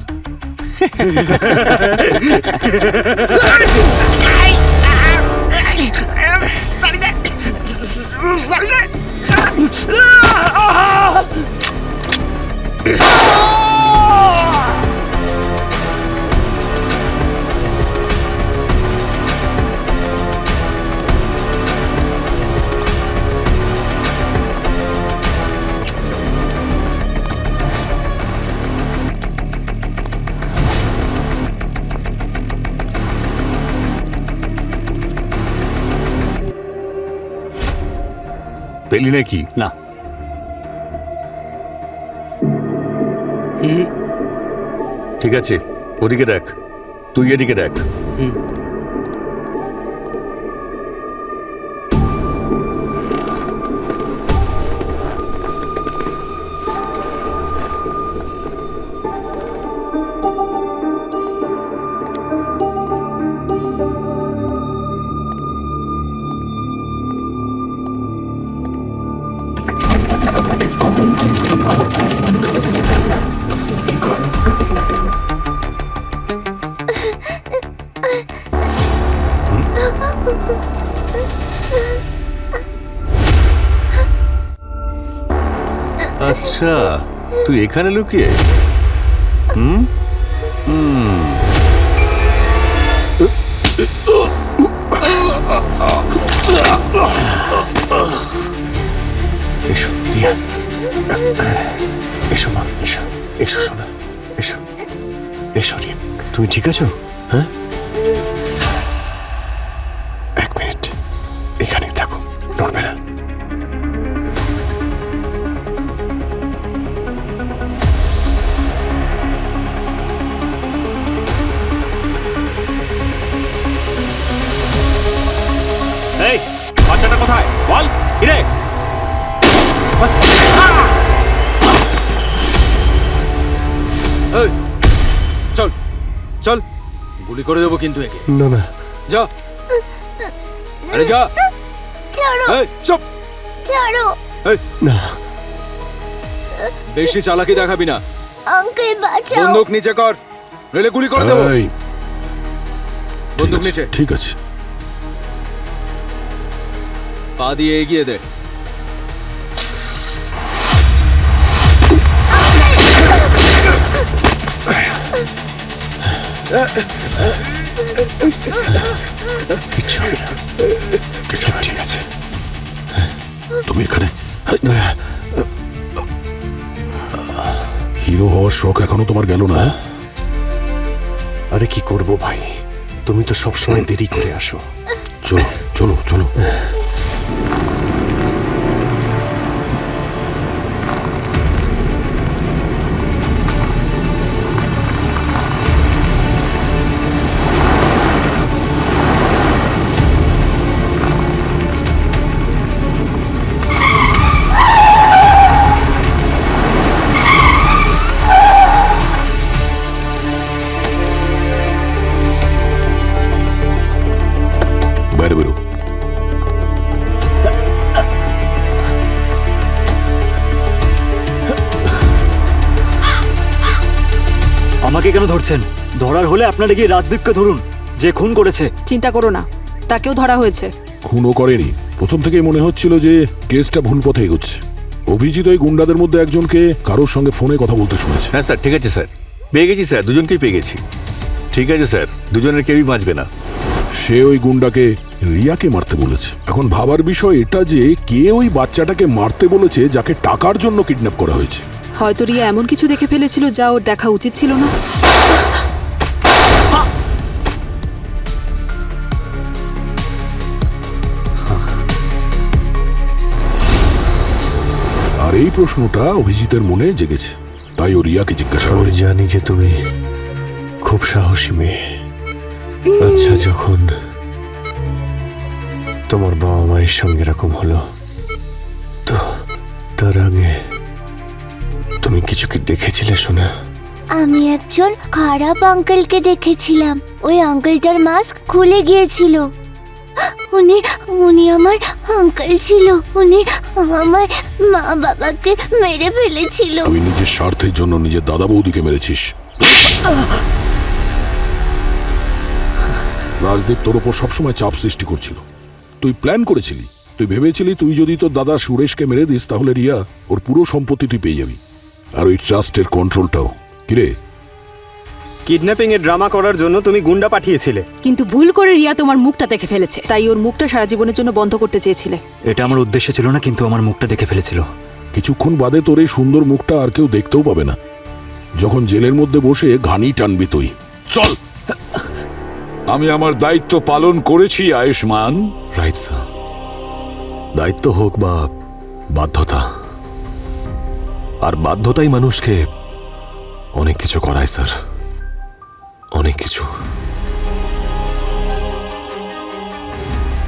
পেলি নাকি? না। ঠিক আছে, ওদিকে দেখ, তুই এদিকে দেখ। আচ্ছা তুই এখানে লুকিয়ে হুম হুম এসো রিয়া এসো মা এসো এসো শোনা এসো এসো রিয়া তুমি ঠিক আছো হ্যাঁ এক মিনিট এখানে থাকো নড়বে না এই বাচ্চাটা কোথায় বল কিরে এই, চল চল গুলি করে দেবো কিন্তু একে না না যা আরে যা ছাড়ো এই চুপ ছাড়ো এই না বেশি চালাকি দেখাবি না আঙ্কেল বাঁচাও বন্দুক নিচে কর নইলে গুলি করে দেবো এই, বন্দুক নিচে ঠিক আছে পা দিয়ে এগিয়ে দে কিচ্ছু হবে না কিচ্ছু ঠিক আছে তুমি এখানে হিরো হওয়ার শখ এখনো তোমার গেল না? আরে কি করব ভাই তুমি তো সবসময় দেরি করে আসো চলো চলো চলো বাইরে বেরো আমাকে কেন ধরছেন ধরার হলে আপনারা গিয়ে রাজদীপকে ধরুন যে খুন করেছে চিন্তা করো না তাকেও ধরা হয়েছে খুনও করেনি প্রথম থেকেই মনে হচ্ছিল যে কেসটা ভুল পথে এগোচ্ছে অভিজিৎ ওই গুন্ডাদের মধ্যে একজনকে কারোর সঙ্গে ফোনে কথা বলতে শুনেছে হ্যাঁ স্যার ঠিক আছে স্যার পেয়ে গেছি স্যার দুজনকেই পেয়ে গেছি ঠিক আছে স্যার দুজনের কেউই বাঁচবে না সে ওই গুন্ডাকে রিয়াকে মারতে বলেছে এখন ভাবার বিষয় এটা যে কে ওই বাচ্চাটাকে মারতে বলেছে যাকে টাকার জন্য কিডন্যাপ করা হয়েছে হয়তো রিয়া এমন কিছু দেখে ফেলেছিল যা ওর দেখা উচিত ছিল না আর এই প্রশ্নটা অভিজিতের মনে জেগেছে তাই ও রিয়াকে জিজ্ঞাসা করে আমি জানি যে তুমি খুব সাহসী মেয়ে আচ্ছা যখন তোমার বাবা মায়ের সঙ্গে এরকম হলো তো তার আগে তুমি কিছু কি দেখেছিলে শোনা আমি একজন খারাপ আঙ্কেলকে দেখেছিলাম ওই আঙ্কেলটার মাস্ক খুলে গিয়েছিল উনি উনি আমার আঙ্কেল ছিল উনি আমার মা বাবাকে মেরে ফেলেছিল তুই নিজের স্বার্থের জন্য নিজের দাদা বৌদিকে মেরেছিস রাজদীপ তোর ওপর সবসময় চাপ সৃষ্টি করছিল তুই প্ল্যান করেছিলি তুই ভেবেছিলি তুই যদি তোর দাদা সুরেশকে মেরে দিস তাহলে রিয়া ওর পুরো সম্পত্তি তুই পেয়ে যাবি আর ওই ট্রাস্টের কন্ট্রোলটাও কিরে কিডন্যাপিং এর ড্রামা করার জন্য তুমি গুন্ডা পাঠিয়েছিলে কিন্তু ভুল করে রিয়া তোমার মুখটা দেখে ফেলেছে তাই ওর মুখটা সারা জীবনের জন্য বন্ধ করতে চেয়েছিলে এটা আমার উদ্দেশ্য ছিল না কিন্তু আমার মুখটা দেখে ফেলেছিল কিছুক্ষণ বাদে তোর এই সুন্দর মুখটা আর কেউ দেখতেও পাবে না যখন জেলের মধ্যে বসে ঘানি টানবি তুই চল আমি আমার দায়িত্ব পালন করেছি আয়ুষ্মান রাইট স্যার দায়িত্ব হোক বা বাধ্যতা আর বাধ্যতাই মানুষকে অনেক কিছু করায় স্যার অনেক কিছু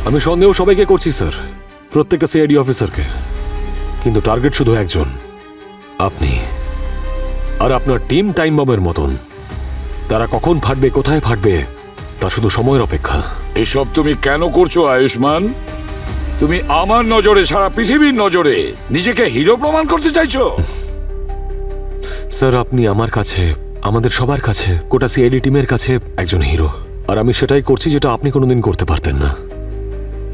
আমি সন্দেহ সবাইকে করছি স্যার প্রত্যেকটা সিআইডি অফিসারকে কিন্তু টার্গেট শুধু একজন আপনি আর আপনার টিম টাইম বমের মতন তারা কখন ফাটবে কোথায় ফাটবে তা শুধু সময়ের অপেক্ষা এসব তুমি কেন করছো আয়ুষ্মান তুমি আমার নজরে সারা পৃথিবীর নজরে নিজেকে হিরো প্রমাণ করতে চাইছো স্যার আপনি আমার কাছে আমাদের সবার কাছে গোটা সিআইডি টিমের কাছে একজন হিরো আর আমি সেটাই করছি যেটা আপনি কোনোদিন করতে পারতেন না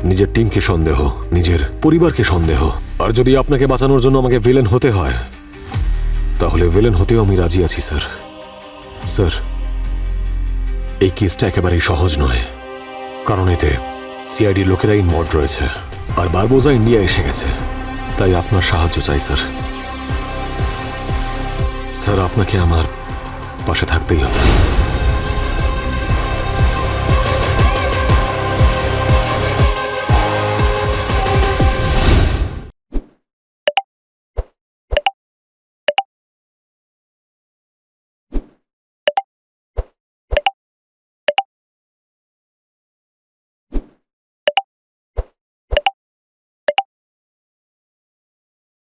নিজের টিমকে সন্দেহ নিজের পরিবারকে সন্দেহ আর যদি আপনাকে বাঁচানোর জন্য আমাকে ভিলেন হতে হয় তাহলে ভিলেন হতেও আমি রাজি আছি স্যার। স্যার, এই কেসটা একেবারেই সহজ নয়, কারণ এতে সিআইডির লোকেরা ইনভলভ রয়েছে, আর বারবোজা ইন্ডিয়া এসে গেছে। তাই আপনার সাহায্য চাই স্যার। স্যার, আপনাকে আমার পাশে থাকতেই হবে।